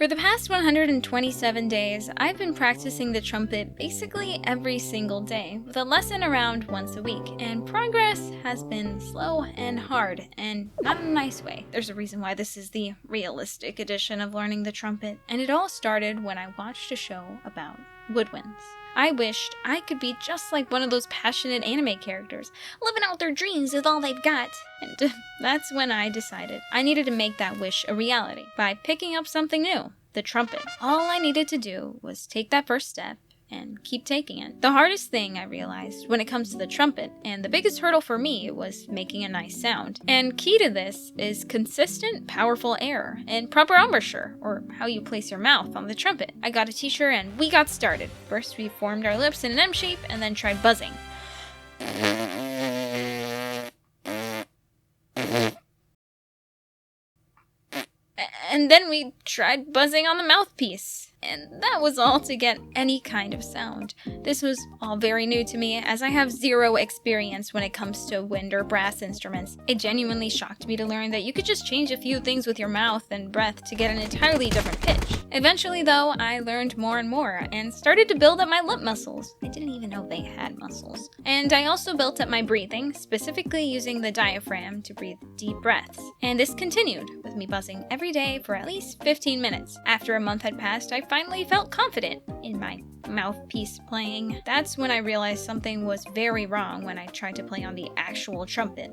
For the past 127 days, I've been practicing the trumpet basically every single day, with a lesson around once a week, and progress has been slow and hard, and not in a nice way. There's a reason why this is the realistic edition of learning the trumpet, and it all started when I watched a show about woodwinds. I wished I could be just like one of those passionate anime characters, living out their dreams with all they've got. And that's when I decided I needed to make that wish a reality by picking up something new, the trumpet. All I needed to do was take that first step and keep taking it. The hardest thing, I realized, when it comes to the trumpet, and the biggest hurdle for me, was making a nice sound. And key to this is consistent, powerful air, and proper embouchure, or how you place your mouth on the trumpet. I got a teacher and we got started. First we formed our lips in an M shape and then tried buzzing. And then we tried buzzing on the mouthpiece. And that was all to get any kind of sound. This was all very new to me, as I have zero experience when it comes to wind or brass instruments. It genuinely shocked me to learn that you could just change a few things with your mouth and breath to get an entirely different pitch. Eventually, though, I learned more and more, and started to build up my lip muscles. I didn't even know they had muscles. And I also built up my breathing, specifically using the diaphragm to breathe deep breaths. And this continued, with me buzzing every day for at least 15 minutes. After a month had passed, I finally felt confident in my mouthpiece playing. That's when I realized something was very wrong when I tried to play on the actual trumpet.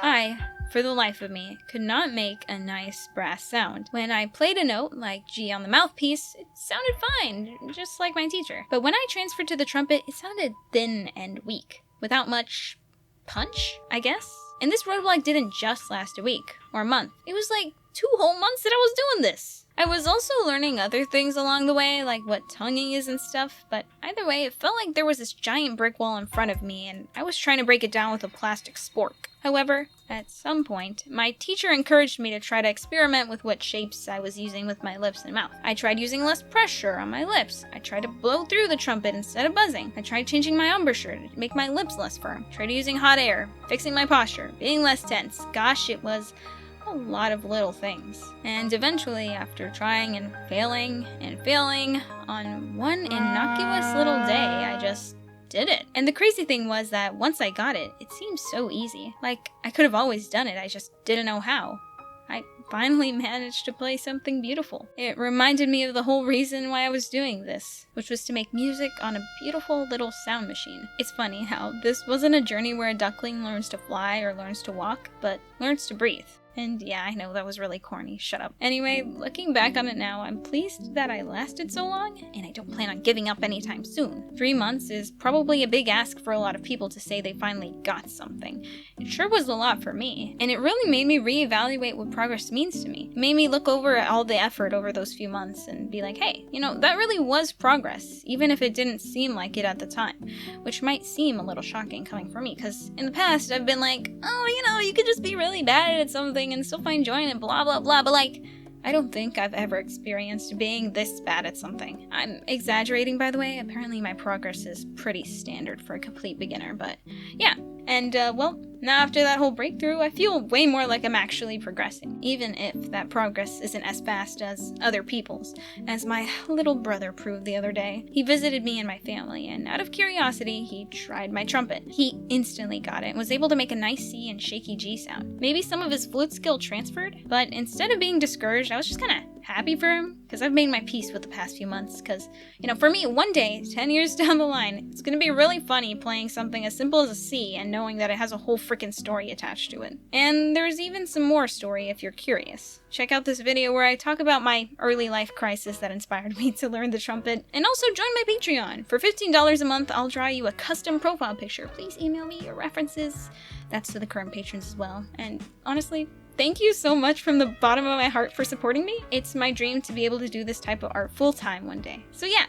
I, for the life of me, could not make a nice brass sound. When I played a note, like G on the mouthpiece, it sounded fine, just like my teacher. But when I transferred to the trumpet, it sounded thin and weak, without much punch, I guess? And this roadblock didn't just last a week, or a month. It was like 2 whole months that I was doing this. I was also learning other things along the way, like what tonguing is and stuff, but either way, it felt like there was this giant brick wall in front of me, and I was trying to break it down with a plastic spork. However, at some point, my teacher encouraged me to try to experiment with what shapes I was using with my lips and mouth. I tried using less pressure on my lips. I tried to blow through the trumpet instead of buzzing. I tried changing my embouchure to make my lips less firm. I tried using hot air, fixing my posture, being less tense. Gosh, it was a lot of little things. And eventually, after trying and failing, on one innocuous little day, I just did it. And the crazy thing was that once I got it, it seemed so easy. Like, I could have always done it, I just didn't know how. I finally managed to play something beautiful. It reminded me of the whole reason why I was doing this, which was to make music on a beautiful little sound machine. It's funny how this wasn't a journey where a duckling learns to fly or learns to walk, but learns to breathe. And yeah, I know that was really corny, shut up. Anyway, looking back on it now, I'm pleased that I lasted so long, and I don't plan on giving up anytime soon. 3 months is probably a big ask for a lot of people to say they finally got something. It sure was a lot for me, and it really made me reevaluate what progress means to me. It made me look over at all the effort over those few months and be like, hey, that really was progress, even if it didn't seem like it at the time, which might seem a little shocking coming from me, because in the past I've been like, you could just be really bad at something and still find joy in it, blah blah blah, but I don't think I've ever experienced being this bad at something. I'm exaggerating, by the way. Apparently my progress is pretty standard for a complete beginner, but yeah. And, now after that whole breakthrough, I feel way more like I'm actually progressing, even if that progress isn't as fast as other people's, as my little brother proved the other day. He visited me and my family, and out of curiosity, he tried my trumpet. He instantly got it and was able to make a nice C and shaky G sound. Maybe some of his flute skill transferred, but instead of being discouraged, I was just kinda happy for him, because I've made my peace with the past few months, because, for me, one day, 10 years down the line, it's gonna be really funny playing something as simple as a C and knowing that it has a whole freaking story attached to it. And there's even some more story if you're curious. Check out this video where I talk about my early life crisis that inspired me to learn the trumpet, and also join my Patreon. For $15 a month, I'll draw you a custom profile picture. Please email me your references. That's to the current patrons as well. And honestly, thank you so much from the bottom of my heart for supporting me. It's my dream to be able to do this type of art full-time one day. So yeah,